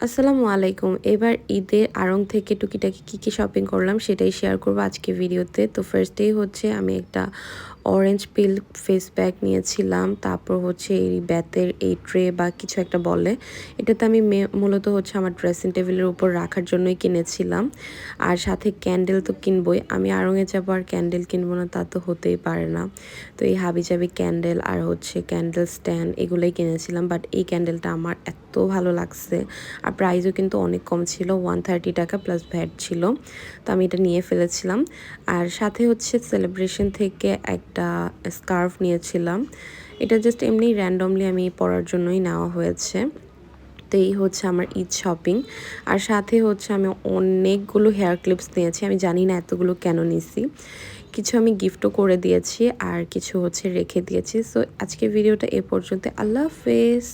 আসসালামু আলাইকুম। এবার ঈদে আড়ং থেকে টুকিটাকি কী শপিং করলাম সেটাই শেয়ার করব আজকে ভিডিওতে। তো ফার্স্টেই হচ্ছে আমি একটা অরেঞ্জ পিল ফেস প্যাক নিয়েছিলাম। তারপর হচ্ছে এই বেতের এই ট্রে বা কিছু একটা বলে। এটাতে আমি মূলত হচ্ছে আমার ড্রেসিং টেবিলের উপর রাখার জন্যই কিনেছিলাম। আর সাথে ক্যান্ডেল তো কিনবই। আমি আড়ংয়ে যাবো আর ক্যান্ডেল কিনবো না তা তো হতেই পারে না। তো এই হাবিজাবি ক্যান্ডেল আর হচ্ছে ক্যান্ডেল স্ট্যান্ড এগুলোই কিনেছিলাম। বাট এই ক্যান্ডেলটা আমার এত ভালো লাগছে। আর প্রাইসও কিন্তু অনেক কম ছিল, 130 টাকা প্লাস ভ্যাট ছিল। তো আমি এটা নিয়ে ফেলেছিলাম। আর সাথে হচ্ছে সেলিব্রেশন থেকে একটা স্কার্ফ নিয়েছিলাম। এটা জাস্ট এমনি র্যান্ডমলি আমি পরার জন্যই নেওয়া হয়েছে। তো এই হচ্ছে আমার ঈদ শপিং। আর সাথে হচ্ছে আমি অনেকগুলো হেয়ার ক্লিপস নিয়েছি। আমি জানি না এতগুলো কেন নিছি। কিছু আমি গিফটও করে দিয়েছি আর কিছু হচ্ছে রেখে দিয়েছি। সো আজকের ভিডিওটা এ পর্যন্ত। আল্লাহ হাফেজ।